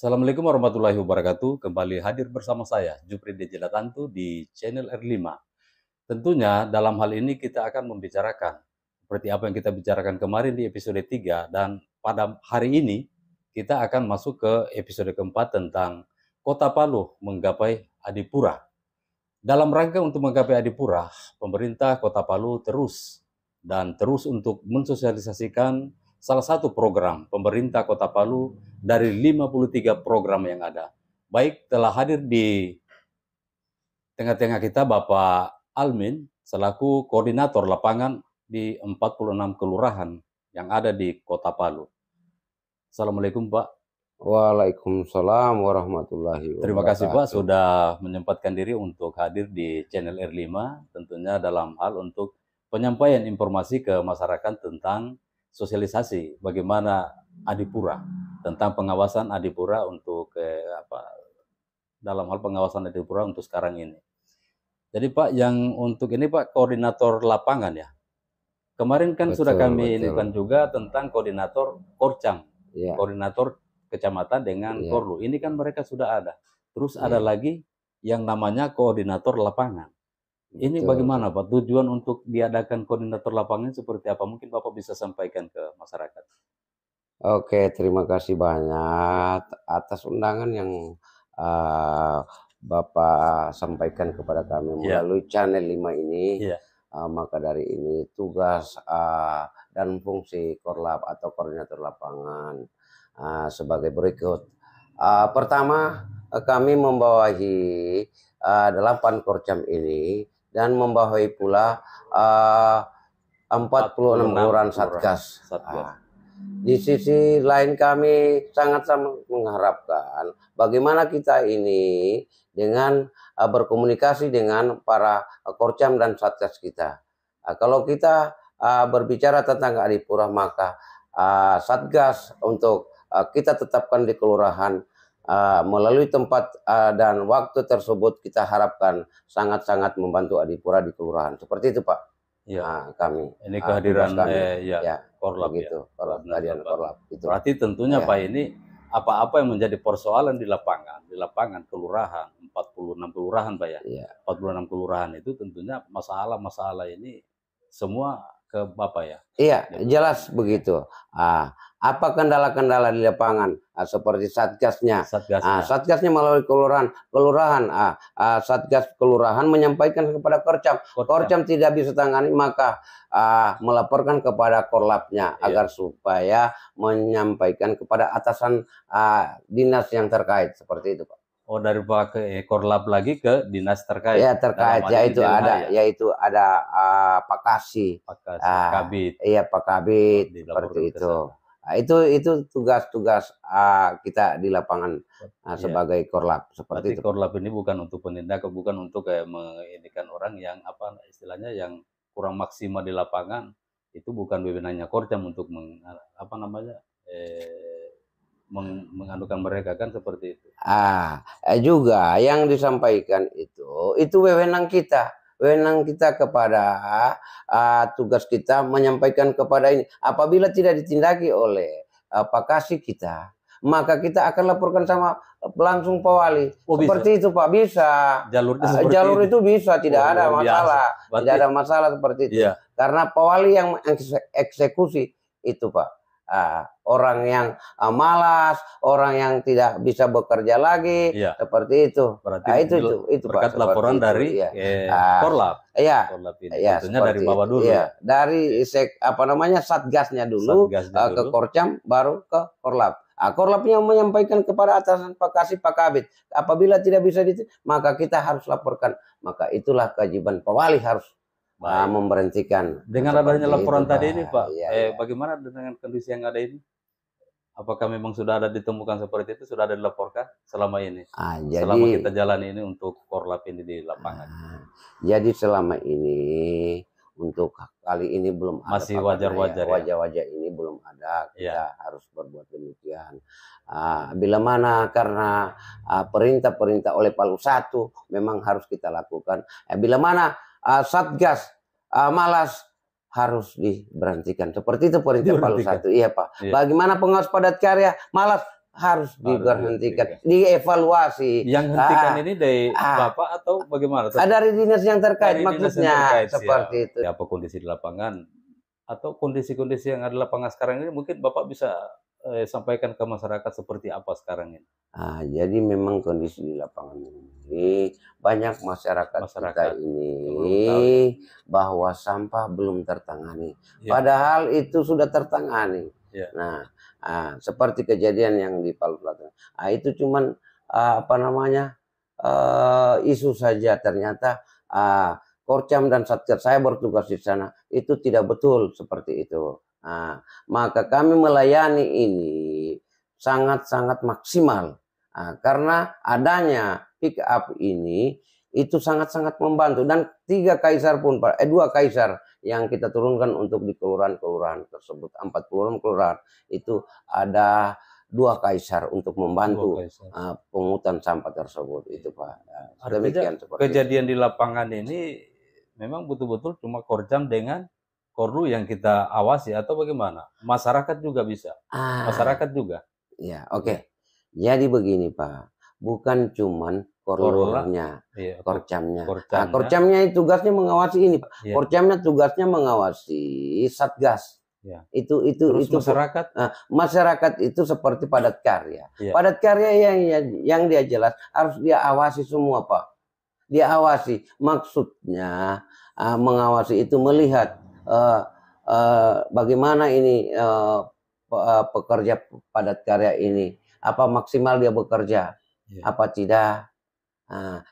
Assalamualaikum warahmatullahi wabarakatuh. Kembali hadir bersama saya, Jupri Dejilatantu di channel R5. Tentunya dalam hal ini kita akan membicarakan seperti apa yang kita bicarakan kemarin di episode 3, dan pada hari ini kita akan masuk ke episode keempat tentang Kota Palu menggapai Adipura. Dalam rangka untuk menggapai Adipura, pemerintah Kota Palu terus untuk mensosialisasikan salah satu program pemerintah Kota Palu dari 53 program yang ada. Baik, telah hadir di tengah-tengah kita Bapak Almin selaku koordinator lapangan di 46 kelurahan yang ada di Kota Palu. Assalamualaikum Pak. Waalaikumsalam warahmatullahi wabarakatuh. Terima kasih Pak sudah menyempatkan diri untuk hadir di channel R5, tentunya dalam hal untuk penyampaian informasi ke masyarakat tentang sosialisasi bagaimana Adipura, tentang pengawasan Adipura untuk dalam hal pengawasan Adipura untuk sekarang ini. Jadi Pak, yang untuk ini Pak koordinator lapangan ya. Kemarin kan sudah kami infokan juga tentang koordinator Korcam, koordinator kecamatan dengan Korlu. Ini kan mereka sudah ada. Terus ada lagi yang namanya koordinator lapangan. Ini bagaimana Pak tujuan untuk diadakan koordinator lapangan seperti apa? Mungkin Bapak bisa sampaikan ke masyarakat. Oke, terima kasih banyak atas undangan yang Bapak sampaikan kepada kami melalui channel 5 ini. Maka dari ini tugas dan fungsi Korlap atau koordinator lapangan sebagai berikut. Pertama, kami membawahi 8 Korcam ini dan membawahi pula 46 kelurahan Satgas. Di sisi lain kami sangat-sangat mengharapkan bagaimana kita ini dengan berkomunikasi dengan para Korcam dan Satgas kita. Kalau kita berbicara tentang Adipura, maka Satgas untuk kita tetapkan di kelurahan melalui tempat dan waktu tersebut kita harapkan sangat-sangat membantu Adipura di kelurahan. Seperti itu Pak. Kami. Ini kehadiran Korlap gitu. Kehadiran Korlap. Itu. Berarti tentunya Pak ini apa-apa yang menjadi persoalan di lapangan kelurahan 46 kelurahan Pak ya. 46 kelurahan itu tentunya masalah-masalah ini semua ke Bapak ya. Iya, jelas begitu. Apa kendala-kendala di lapangan seperti satgasnya. Satgasnya melalui kelurahan, Satgas kelurahan menyampaikan kepada Korcam tidak bisa tangani, maka melaporkan kepada Korlapnya agar supaya menyampaikan kepada atasan dinas yang terkait, seperti itu Pak. Oh, dari Pak Korlap lagi ke dinas terkait. Ya terkait, yaitu ada Pak Kasih, Kabit. Iya Pak Kabit, seperti itu. Itu tugas-tugas kita di lapangan sebagai Korlap, seperti itu. Korlap ini bukan untuk penindakan, bukan untuk mengindikan orang yang istilahnya yang kurang maksimal di lapangan. Itu bukan wewenangnya Korcam untuk mengadukan mereka, kan seperti itu. Juga yang disampaikan itu wewenang kita. Wewenang kita kepada tugas kita menyampaikan kepada ini. Apabila tidak ditindaki oleh Pak Kasih kita, maka kita akan laporkan sama langsung Pak Wali. Seperti itu Pak, bisa. Jalur itu bisa, tidak ada masalah. Tidak ada masalah seperti itu. Karena Pak Wali yang eksekusi itu Pak. Orang yang malas, orang yang tidak bisa bekerja lagi, seperti itu. Berarti itu berkat Pak, laporan dari Korlap. Tentunya dari bawah dulu. Dari Satgasnya dulu ke Korcam, baru ke Korlap. Korlapnya menyampaikan kepada atasan Pak Kasih, Pak Kabit. Apabila tidak bisa maka kita harus laporkan. Maka itulah kewajiban Pak Wali harus memberhentikan. Dengan adanya laporan tadi ini Pak, bagaimana dengan kondisi yang ada ini? Apakah memang sudah ada ditemukan seperti itu, sudah ada dilaporkan selama ini? Selama kita jalani ini untuk Korlap ini di lapangan. Jadi selama ini untuk kali ini belum ada. Masih wajar-wajar wajah-wajah ini belum ada. Kita harus berbuat demikian. Bila mana karena perintah-perintah oleh Palu 1 memang harus kita lakukan. Bila mana Satgas malas, harus diberhentikan. Seperti itu perintah Palu 1. Iya Pak. Bagaimana pengawas padat karya malas, harus diberhentikan, dievaluasi. Yang hentikan ini dari Bapak atau bagaimana? Dari dinas yang terkait, Dari dinas maksudnya yang terkait, seperti itu. Apa kondisi di lapangan atau kondisi-kondisi yang ada di lapangan sekarang ini, mungkin Bapak bisa sampaikan ke masyarakat seperti apa sekarang ini. Jadi memang kondisi di lapangan ini banyak masyarakat kita ini bahwa sampah belum tertangani. Padahal itu sudah tertangani. Nah, seperti kejadian yang di Palu Selatan. Itu cuman isu saja. Ternyata Korcam dan Satgas saya bertugas di sana itu tidak betul seperti itu. Maka kami melayani ini sangat-sangat maksimal. Karena adanya pick up ini itu sangat-sangat membantu, dan 2 kaisar yang kita turunkan untuk di kelurahan-kelurahan tersebut, 40 kelurahan itu ada 2 kaisar untuk membantu pungutan sampah tersebut itu, Pak. Artinya kejadian di lapangan ini memang betul-betul cuma Korcam dengan Korlu yang kita awasi atau bagaimana? Masyarakat juga bisa. Masyarakat juga. Ya, oke. Jadi begini, Pak, bukan cuman Korlunya, Korcamnya. Korcamnya tugasnya mengawasi ini, Pak. Korcamnya tugasnya mengawasi Satgas. Itu masyarakat. Masyarakat itu seperti padat karya. Padat karya yang dia jelas harus dia awasi semua, Pak. Dia awasi. Maksudnya mengawasi itu melihat bagaimana ini pekerja padat karya ini, apa maksimal dia bekerja, apa tidak.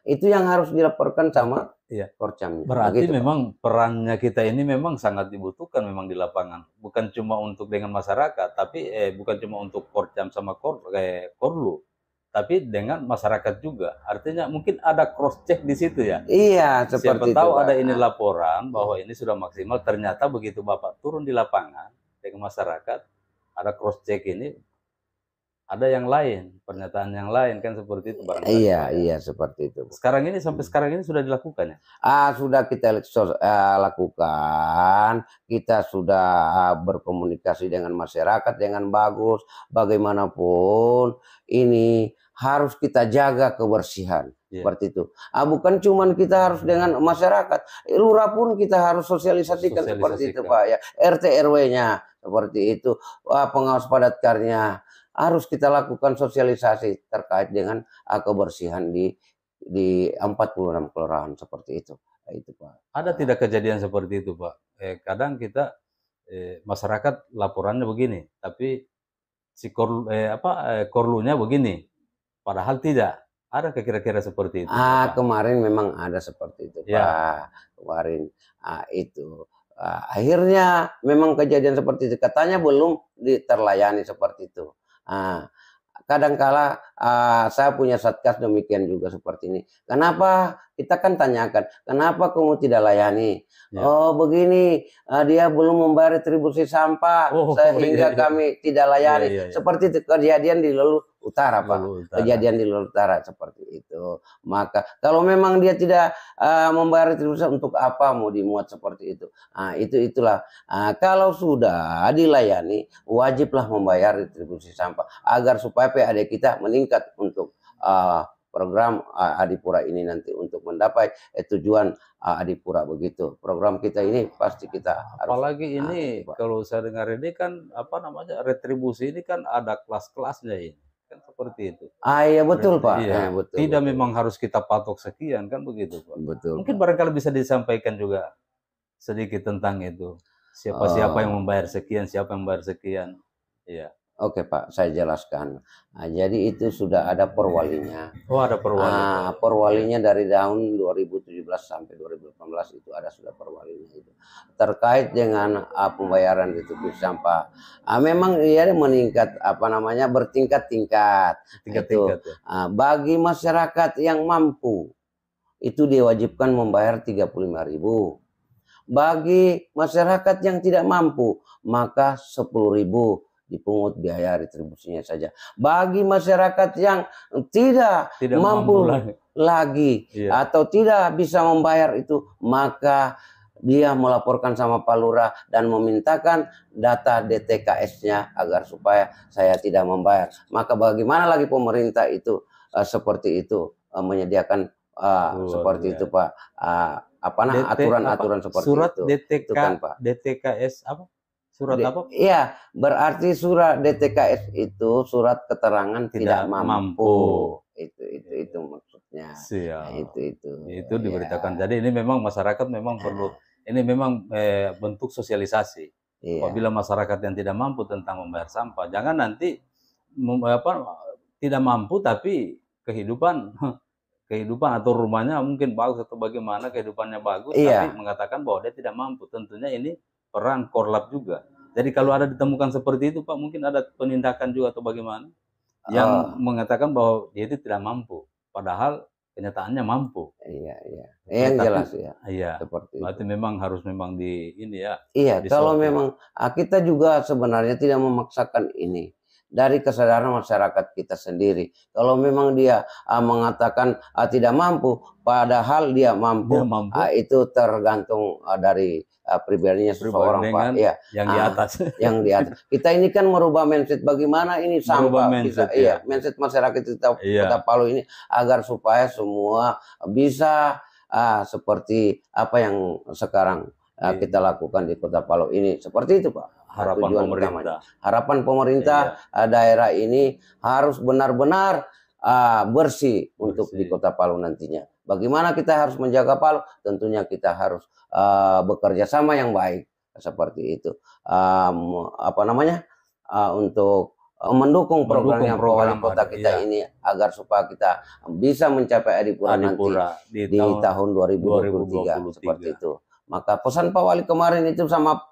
Itu yang harus dilaporkan sama Korcamnya. Berarti begitu, memang Pak. Perannya kita ini memang sangat dibutuhkan memang di lapangan. Bukan cuma untuk dengan masyarakat, tapi bukan cuma untuk Korcam sama Korlu, tapi dengan masyarakat juga. Artinya mungkin ada cross check di situ ya. Iya, seperti siapa tahu itu, ada ini laporan bahwa ini sudah maksimal. Ternyata begitu Bapak turun di lapangan dengan masyarakat, ada cross check ini, ada yang lain, pernyataan yang lain, kan seperti itu barangkali. Iya, seperti itu. Sekarang ini sampai sekarang ini sudah dilakukan ya? Sudah kita lakukan. Kita sudah berkomunikasi dengan masyarakat dengan bagus. Bagaimanapun ini harus kita jaga kebersihan. Seperti itu. Bukan cuma kita harus dengan masyarakat, lurah pun kita harus sosialisasikan seperti itu, Pak ya. RT RW-nya seperti itu. Pengawas padat karya harus kita lakukan sosialisasi terkait dengan kebersihan di 46 kelurahan seperti itu. Itu, Pak. Ada tidak kejadian seperti itu, Pak? Kadang kita masyarakat laporannya begini, tapi si Korlunya begini, padahal tidak. Ada kira-kira seperti itu? Kemarin memang ada seperti itu, Pak. Kemarin itu. Akhirnya memang kejadian seperti itu. Katanya belum terlayani seperti itu. Kadangkala saya punya Satgas demikian juga seperti ini. Kenapa? Kita kan tanyakan, kenapa kamu tidak layani? Begini, dia belum membayar retribusi sampah sehingga kami tidak layani. Seperti itu kejadian di Luwu Utara, Pak. Kejadian di Luwu Utara seperti itu. Maka kalau memang dia tidak membayar retribusi, untuk apa mau dimuat seperti itu? Itulah. Kalau sudah dilayani, wajiblah membayar retribusi sampah agar supaya PAD kita meningkat untuk program Adipura ini nanti untuk mendapat tujuan Adipura begitu. Program kita ini pasti kita apalagi ini kalau saya dengar ini kan retribusi ini kan ada kelas-kelasnya ini. Kan seperti itu. Iya betul, Pak. Betul, tidak memang harus kita patok sekian kan begitu, Pak. Betul. Mungkin barangkali bisa disampaikan juga sedikit tentang itu. Siapa yang membayar sekian, siapa yang membayar sekian. Iya. Oke, Pak, saya jelaskan. Jadi itu sudah ada perwalinya. Ada perwalinya. Perwalinya dari tahun 2017 sampai 2018 itu ada sudah perwalinya itu. Terkait dengan pembayaran retribusi sampah. Memang ia meningkat bertingkat-tingkat. Tingkat-tingkat. Bagi masyarakat yang mampu itu diwajibkan membayar 35.000. Bagi masyarakat yang tidak mampu maka 10.000. Dipungut biaya retribusinya saja. Bagi masyarakat yang tidak mampu lagi atau tidak bisa membayar itu, maka dia melaporkan sama Pak Lurah dan memintakan data DTKS-nya agar supaya saya tidak membayar. Maka bagaimana lagi pemerintah itu seperti itu menyediakan seperti itu Pak, aturan-aturan seperti surat itu. DTK, Itu kan Pak. DTKS apa? Surat apa? Iya, berarti surat DTKS itu surat keterangan tidak mampu. Itu maksudnya. Siap. Nah, itu Itu diberitakan. Jadi ini memang masyarakat memang perlu, ini memang bentuk sosialisasi. Apabila masyarakat yang tidak mampu tentang membayar sampah, jangan nanti tidak mampu tapi kehidupan atau rumahnya mungkin bagus atau bagaimana, kehidupannya bagus, tapi mengatakan bahwa dia tidak mampu. Tentunya ini peran korlap juga. Jadi kalau ada ditemukan seperti itu Pak, mungkin ada penindakan juga atau bagaimana yang mengatakan bahwa dia itu tidak mampu, padahal kenyataannya mampu. Yang jelas ya. Iya. Seperti berarti itu. Memang harus di ini ya. Iya. Kalau memang kita juga sebenarnya tidak memaksakan ini. Dari kesadaran masyarakat kita sendiri. Kalau memang dia mengatakan tidak mampu, padahal dia mampu. Itu tergantung dari pribadinya seseorang Pak. Ya, yang di atas. Yang di atas. Kita ini kan merubah mindset bagaimana ini sampah mindset, bisa, mindset masyarakat kita Kota Palu ini agar supaya semua bisa seperti apa yang sekarang kita lakukan di Kota Palu ini. Seperti itu Pak. Harapan pemerintah daerah ini harus benar-benar bersih untuk di Kota Palu nantinya. Bagaimana kita harus menjaga Palu? Tentunya kita harus bekerja sama yang baik seperti itu. Untuk mendukung program wali kota kita ini agar supaya kita bisa mencapai Adipura nanti di tahun 2023 seperti itu. Maka pesan Pak Wali kemarin itu sama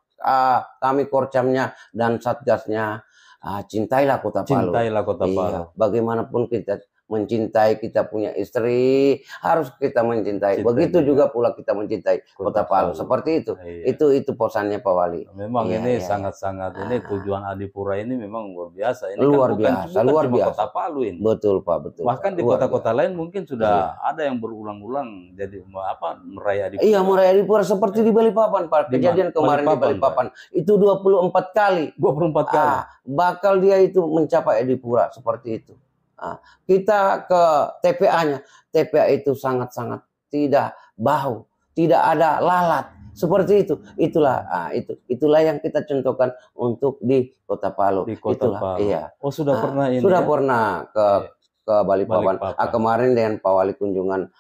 kami Korcamnya dan Satgasnya, cintailah Kota Palu. Cintailah Kota Palu. Bagaimanapun kita mencintai, kita punya istri, harus kita mencintai. Begitu juga pula kita mencintai Kota Palu. Seperti itu. Itu pesannya Pak Wali. Memang ini sangat-sangat ini tujuan Adipura ini memang luar biasa. Ini luar biasa. Kota Palu ini. Betul Pak, betul. Bahkan di kota-kota lain mungkin sudah ada yang berulang-ulang jadi meraih Adipura. Iya, meraih Adipura seperti di Balikpapan Pak. Kejadian kemarin di Balikpapan itu 24 kali. 24 kali. Bakal dia itu mencapai Adipura seperti itu. Kita ke TPA-nya, TPA itu sangat-sangat tidak bau, tidak ada lalat, seperti itu. Itulah yang kita contohkan untuk di Kota Palu. Di Kota Palu. Iya. Oh sudah pernah ini? Sudah pernah ke Balikpapan. Kemarin dengan Pak Wali kunjungan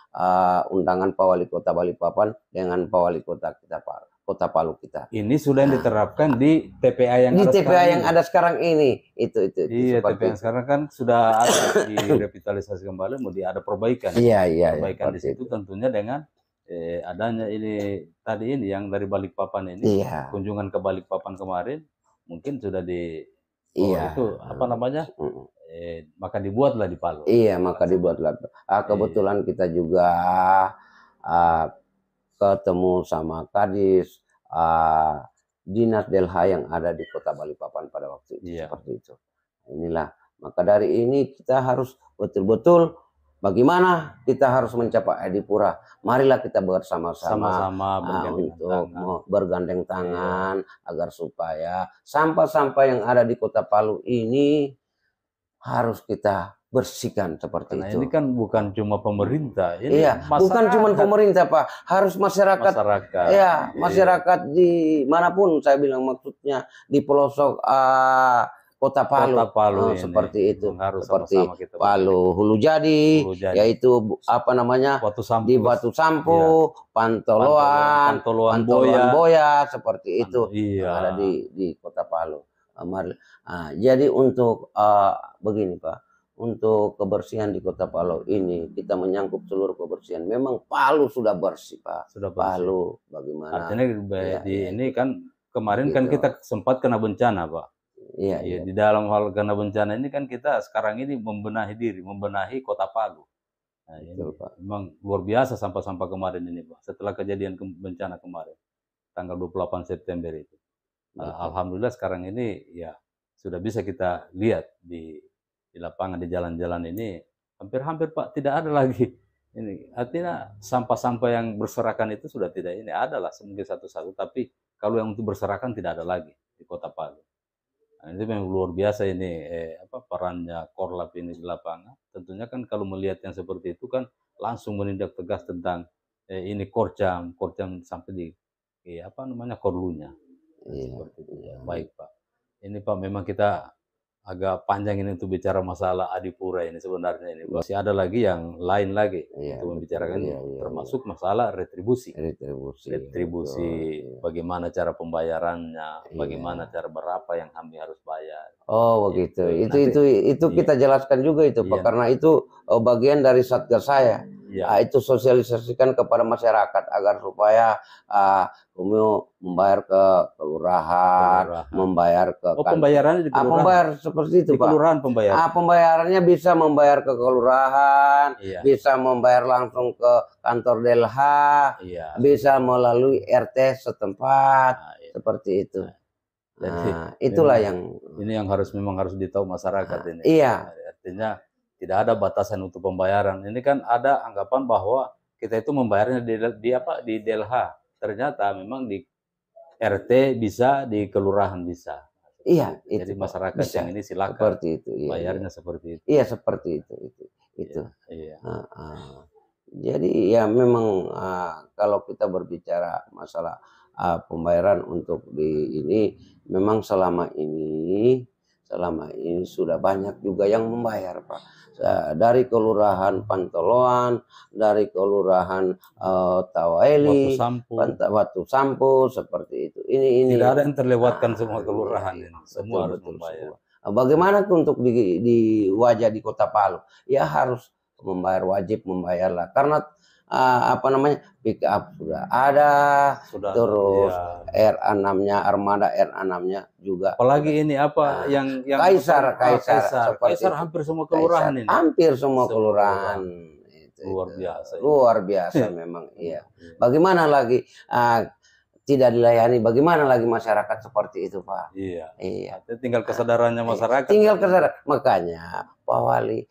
undangan Pak Wali Kota Balikpapan dengan Pak Wali Kota kita Kota Palu kita. Ini sudah diterapkan di TPA yang ada sekarang ini. Itu. Iya, TPA yang sekarang kan sudah ada direvitalisasi kembali, mau ada perbaikan. Iya. Perbaikan di situ tentunya dengan adanya ini tadi ini yang dari Balikpapan ini. Iya. Kunjungan ke Balikpapan kemarin mungkin sudah itu maka dibuatlah di Palu. Iya, maka dibuatlah. Kebetulan kita juga ketemu sama Kadis Dinas Delha yang ada di Kota Balikpapan pada waktu itu. Seperti itu. Inilah, maka dari ini kita harus betul-betul bagaimana kita harus mencapai Adipura. Marilah kita bersama-sama untuk bergandeng tangan agar supaya sampah-sampah yang ada di Kota Palu ini harus kita bersihkan seperti itu. Ini kan bukan cuma pemerintah. Ini bukan cuma pemerintah Pak, harus masyarakat. Ya, masyarakat di manapun saya bilang maksudnya di pelosok Kota Palu, seperti itu. Seperti Palu Hulu Jadi, yaitu di Batu Sampu, Pantoloan Boya, seperti itu yang ada di Kota Palu. Jadi untuk begini Pak. Untuk kebersihan di Kota Palu ini kita menyangkut seluruh kebersihan. Memang Palu sudah bersih Pak. Sudah bersih. Palu bagaimana? Artinya ini kan kemarin kan kita sempat kena bencana Pak. Iya. Di dalam hal kena bencana ini kan kita sekarang ini membenahi Kota Palu. Nah, ini memang luar biasa sampah-sampah kemarin ini Pak. Setelah kejadian bencana kemarin tanggal 28 September itu. Alhamdulillah sekarang ini ya sudah bisa kita lihat di lapangan, di jalan-jalan ini hampir-hampir Pak tidak ada lagi Ini artinya sampah-sampah yang berserakan itu sudah tidak ini, adalah mungkin satu-satu, tapi kalau yang untuk berserakan tidak ada lagi di Kota Palu. Nah, ini memang luar biasa ini perannya Korlap ini di lapangan. Tentunya kan kalau melihat yang seperti itu kan langsung menindak tegas tentang ini korjam sampai di apa namanya korlunya. Iya, Seperti itu, iya. Pak. Baik, Pak. Ini Pak, memang kita agak panjang ini untuk bicara masalah Adipura ini sebenarnya ini. Masih ada lagi yang lain lagi Iya, untuk membicarakan, iya, iya, termasuk masalah retribusi. retribusi, Retribusi, betul, iya. bagaimana cara pembayarannya, Iya. bagaimana cara berapa yang kami harus bayar. Oh begitu. Nanti, Itu iya, kita jelaskan juga itu Pak, iya, karena itu bagian dari Satgas saya. iya, Itu sosialisasikan kepada masyarakat agar supaya membayar ke kelurahan, kelurahan. membayar ke Oh, pembayarannya di kelurahan. pembayar seperti itu Di Pak. kelurahan pembayaran. Pembayarannya bisa membayar ke kelurahan, Iya, bisa membayar langsung ke kantor DLH, iya. bisa melalui RT setempat, Nah, iya. seperti itu. Jadi Itulah ini yang memang harus ditahu masyarakat ini. Iya. Artinya tidak ada batasan untuk pembayaran. Ini kan ada anggapan bahwa kita itu membayarnya di DLH. Ternyata memang di RT bisa, di kelurahan bisa. Iya, jadi itu, masyarakat bisa. yang ini silakan Seperti itu, iya, bayarnya iya. seperti itu. Iya, seperti itu. Iya. Jadi ya memang kalau kita berbicara masalah pembayaran untuk di ini, memang selama ini sudah banyak juga yang membayar Pak. Dari kelurahan Pantoloan, dari kelurahan Tawaeli, Watu Sampu, seperti itu. Ini tidak ada yang terlewatkan, semua kelurahan ini. Semua harus membayar. Bagaimana untuk di wajah di Kota Palu? Ya harus wajib membayar lah, karena pick up sudah ada, terus iya. R6-nya, armada R6-nya juga. Apalagi ini yang Kaisar hampir semua kelurahan ini. Hampir semua kelurahan. Luar biasa memang. Iya. Bagaimana lagi tidak dilayani, bagaimana lagi masyarakat seperti itu Pak? Iya. Tinggal kesadarannya masyarakat. Makanya Pak Wali,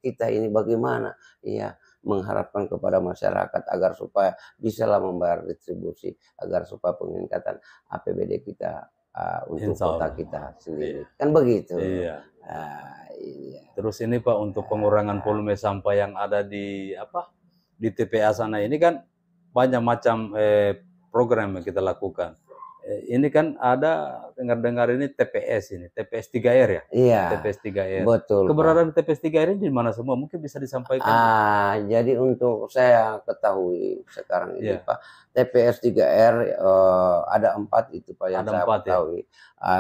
kita ini bagaimana? Iya, mengharapkan kepada masyarakat agar supaya bisalah membayar retribusi, agar supaya peningkatan APBD kita untuk kota kita sendiri. Iya. Kan begitu. Iya. Iya. Terus ini Pak, untuk pengurangan volume sampah yang ada di TPA sana ini kan banyak macam program yang kita lakukan. Ini kan ada dengar-dengar ini TPS 3R ya? Iya. TPS 3R. Betul. Keberadaan TPS 3R ini di mana semua? Mungkin bisa disampaikan. Jadi untuk saya ketahui sekarang ini Pak, TPS 3R ada 4 itu Pak yang saya ketahui.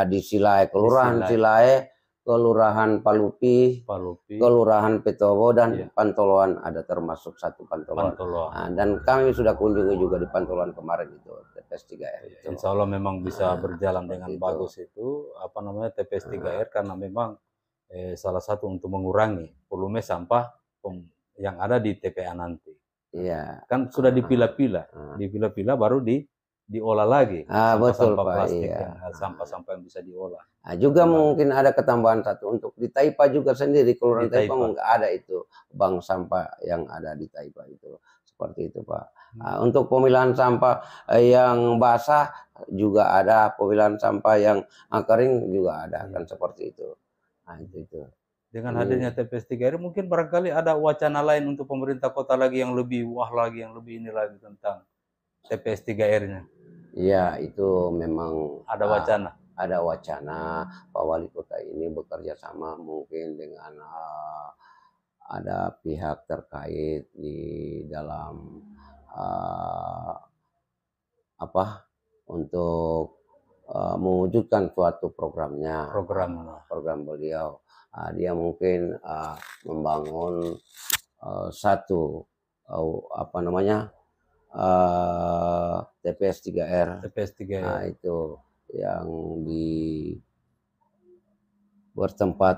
Di Silai, Kelurahan Silai, Kelurahan Palupi, Kelurahan Petobo, dan Pantoloan ada termasuk satu Pantoloan. Dan kami sudah kunjungi juga di Pantoloan kemarin itu TPS 3R. Insya Allah memang bisa berjalan dengan bagus itu TPS 3R, karena memang salah satu untuk mengurangi volume sampah yang ada di TPA nanti. Iya. Kan sudah dipilah-pilah, baru diolah lagi. Betul Pak. Plastik, sampah-sampah yang bisa diolah. Juga mungkin ada ketambahan satu untuk di Taipa juga sendiri, Kelurahan Taipa nggak ada itu bank sampah yang ada di Taipa itu, seperti itu Pak. Untuk pemilahan sampah yang basah juga ada, pemilahan sampah yang kering juga ada, kan seperti itu. Itu. Dengan hadirnya TPS 3R mungkin barangkali ada wacana lain untuk pemerintah kota lagi yang lebih lagi, yang lebih ini lagi tentang TPS 3R-nya. Iya, itu memang ada wacana. Ada wacana Pak Wali Kota ini bekerja sama mungkin dengan ada pihak terkait di dalam untuk mewujudkan suatu program beliau. Dia mungkin membangun satu TPS 3R. Itu yang bertempat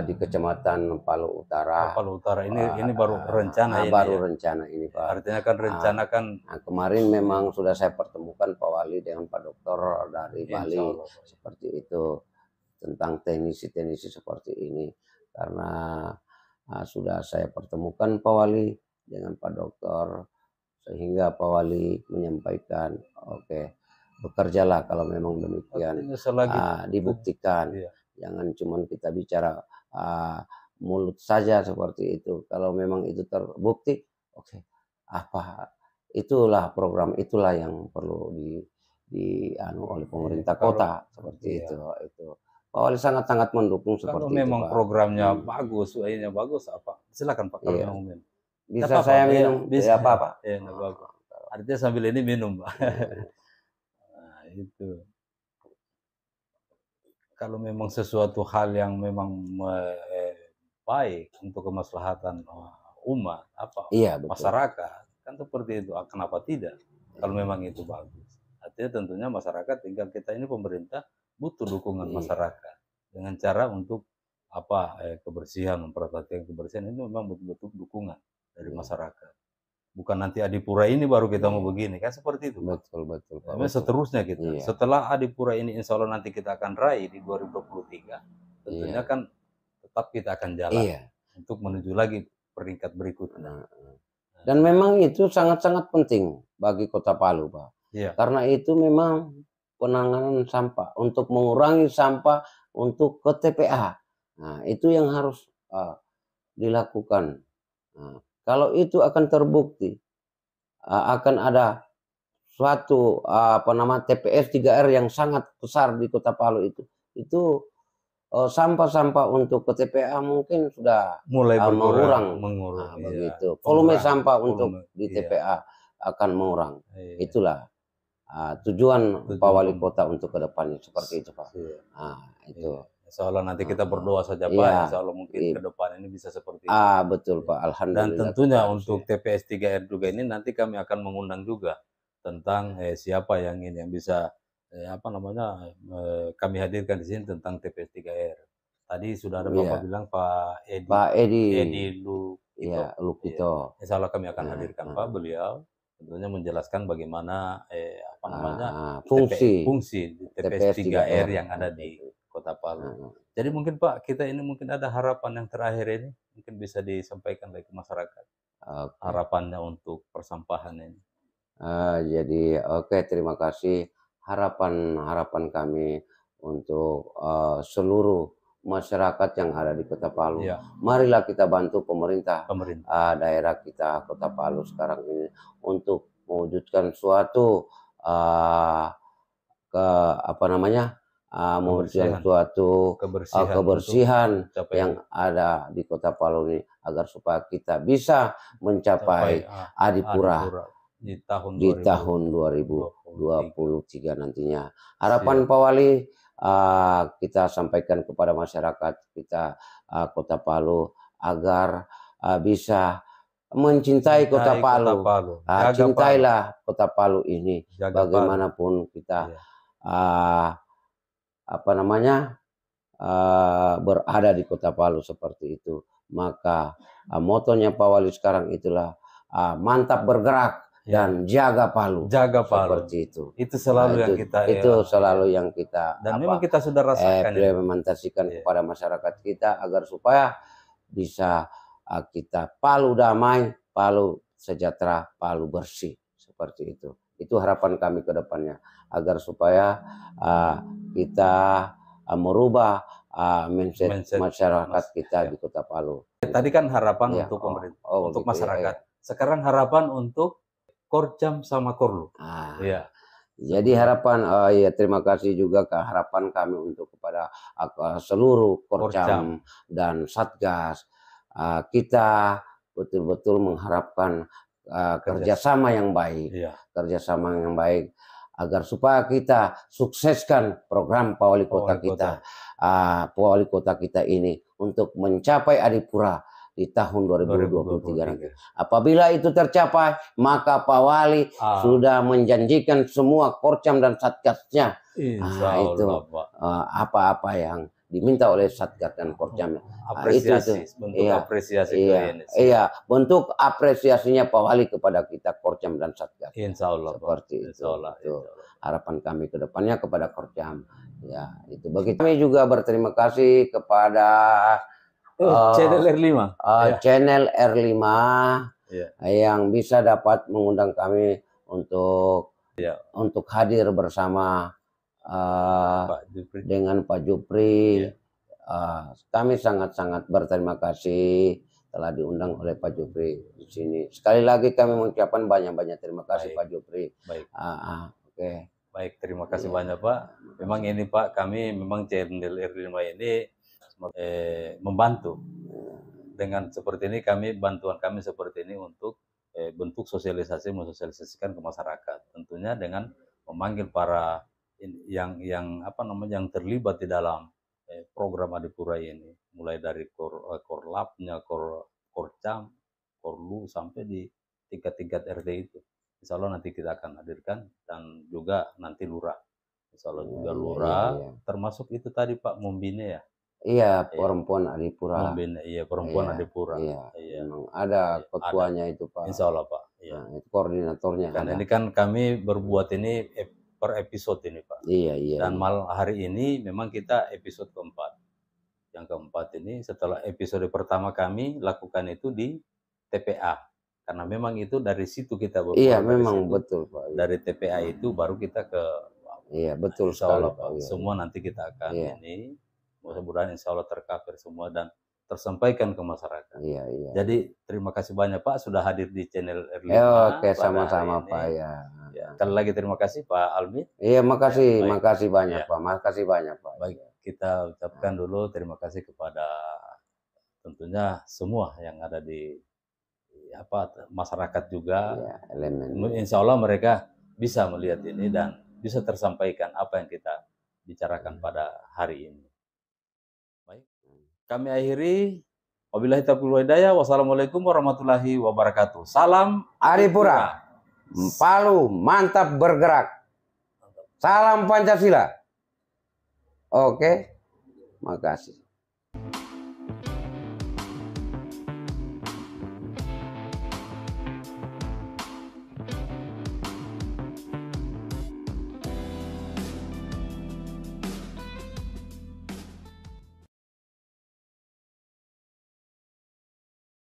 di Kecamatan Palu Utara. Ini baru rencana rencana ini Pak. Artinya kan rencana kan. Kemarin memang sudah saya pertemukan Pak Wali dengan Pak Dokter dari Bali, seperti itu, tentang teknisi seperti ini, karena sudah saya pertemukan Pak Wali dengan Pak Dokter, sehingga Pak Wali menyampaikan, oke, bekerjalah kalau memang demikian. Artinya selagi Dibuktikan, iya. jangan cuma kita bicara mulut saja seperti itu. Kalau memang itu terbukti, oke, apa itulah program, itulah yang perlu di oleh pemerintah kota seperti iya. itu. Pak Wali sangat-sangat mendukung Kalau seperti itu, memang Pak. programnya bagus, UI-nya bagus, apa? Silakan Pak kalau Iya. mau minum. Bisa Apa-apa, saya Pak? minum? Bisa. Tidak apa-apa. Ya, nggak apa-apa. Artinya sambil ini minum, Pak. Nah, itu. Kalau memang sesuatu hal yang memang baik untuk kemaslahatan umat, Iya, betul. masyarakat, kan seperti itu. Kenapa tidak? Kalau memang itu bagus. Artinya tentunya masyarakat, tinggal kita ini pemerintah butuh dukungan masyarakat dengan cara untuk kebersihan, memperhatikan kebersihan, itu memang betul-betul dukungan dari masyarakat. Bukan nanti Adipura ini baru kita mau begini, kan seperti itu. Betul, Pak. Memang seterusnya kita. Iya. Setelah Adipura ini insya Allah nanti kita akan raih di 2023, tentunya kan tetap kita akan jalan untuk menuju lagi peringkat berikutnya. Dan memang itu sangat-sangat penting bagi Kota Palu, Pak. Iya. Karena itu memang penanganan sampah, untuk mengurangi sampah untuk ke TPA. Nah, itu yang harus dilakukan. Nah, kalau itu akan terbukti, akan ada suatu TPS 3R yang sangat besar di Kota Palu itu sampah-sampah untuk ke TPA mungkin sudah mulai mengurang. Nah, begitu. Volume sampah untuk di TPA akan mengurang. Itulah tujuan Pak Wali Kota untuk kedepannya seperti itu, Pak. Itu. Insya Allah nanti kita berdoa saja, Pak. Insya Allah mungkin ke depan ini bisa seperti itu. Betul, Pak. Alhamdulillah. Dan tentunya untuk TPS 3R juga ini nanti kami akan mengundang juga tentang siapa yang ini yang bisa kami hadirkan di sini tentang TPS 3R. Tadi sudah ada Bapak bilang Pak Edi Lukito. Insya Allah kami akan hadirkan Pak beliau, tentunya menjelaskan bagaimana fungsi TPS 3R yang ada di Kota Palu. Jadi mungkin Pak, kita ini mungkin ada harapan yang terakhir ini mungkin bisa disampaikan lagi ke masyarakat. Harapannya untuk persampahan ini. Jadi terima kasih. Harapan kami untuk seluruh masyarakat yang ada di Kota Palu. Marilah kita bantu pemerintah daerah kita Kota Palu sekarang ini untuk mewujudkan suatu mewujudkan suatu kebersihan yang ada di Kota Palu ini, agar supaya kita bisa mencapai Adipura di tahun 2023 nantinya. Harapan Pak Wali kita sampaikan kepada masyarakat kita Kota Palu agar bisa mencintai Kota Palu. Cintailah Kota Palu ini. Bagaimanapun kita berada di Kota Palu seperti itu. Maka motonya Pak Wali sekarang itulah mantap bergerak dan jaga Palu. Seperti itu. Itu selalu yang kita selalu yang kita dan memang kita sudah rasakan implementasikan kepada masyarakat kita agar supaya bisa kita Palu damai, Palu sejahtera, Palu bersih, seperti itu. Itu harapan kami ke depannya, agar supaya kita merubah mindset masyarakat kita di Kota Palu. Tadi kan harapan untuk pemerintah, untuk masyarakat. Sekarang harapan untuk Korcam sama Korlu. Jadi harapan, terima kasih juga ke harapan kami untuk kepada seluruh Korcam dan Satgas. Kita betul-betul mengharapkan kerjasama yang baik, agar supaya kita sukseskan program Pak Wali Kota kita, Pak Wali Kota kita ini untuk mencapai Adipura di tahun 2023 nanti. Apabila itu tercapai, maka Pak Wali sudah menjanjikan semua Korcam dan Satgasnya. Itu apa-apa yang diminta oleh Satgas dan Korcam. Bentuk apresiasi. Bentuk apresiasinya Pak Wali kepada kita Korcam dan Satgas. Insya Allah. Seperti itu. Harapan kami ke depannya kepada Korcam. Ya, itu. Bagi kami juga berterima kasih kepada channel R5. Channel R5 yang bisa dapat mengundang kami untuk Ya. untuk hadir bersama Pak Jupri. dengan Pak Jupri. Ya. Kami sangat-sangat berterima kasih telah diundang oleh Pak Jupri di sini. Sekali lagi kami mengucapkan banyak-banyak terima kasih. Baik. Pak Jupri. Baik. Oke. Baik, terima kasih banyak Pak. Memang ini Pak, kami memang channel R5 ini membantu. Dengan seperti ini bantuan kami seperti ini untuk bentuk mensosialisasikan ke masyarakat. Tentunya dengan memanggil para yang terlibat di dalam program Adipura ini, mulai dari korlapnya, korcam, korlu sampai di tingkat-tingkat RT itu. Insya Allah nanti kita akan hadirkan, dan juga nanti lurah. Insya Allah juga lurah, termasuk itu tadi Pak Mumbine ya. Iya, perempuan Adipura. Mumbine, iya perempuan Adipura. Iya. Memang ada ketuanya itu Pak. Insya Allah Pak. Iya. Nah, itu koordinatornya. Karena ini kan kami berbuat ini per episode ini Pak. Iya. Dan hari ini memang kita episode keempat. Yang keempat ini setelah episode pertama kami lakukan itu di TPA. Karena memang itu dari situ kita berbuat. Iya, memang betul Pak. Dari TPA itu baru kita ke. Iya, betul sekali Pak. Semua nanti kita akan ini. Mudah-mudahan insya Allah tercover semua dan tersampaikan ke masyarakat. Iya. Jadi terima kasih banyak Pak sudah hadir di channel R5. Oke, sama-sama Pak ya. Sekali lagi terima kasih Pak Almi. Iya, makasih banyak Pak. Makasih banyak Pak. Baik, kita ucapkan dulu terima kasih kepada tentunya semua yang ada di masyarakat juga. Insya Allah mereka bisa melihat ini dan bisa tersampaikan apa yang kita bicarakan pada hari ini. Baik, kami akhiri. Wabillahi taufiq wal hidayah. Wassalamualaikum warahmatullahi wabarakatuh. Salam Adipura. Palu mantap bergerak. Salam Pancasila. Oke, makasih.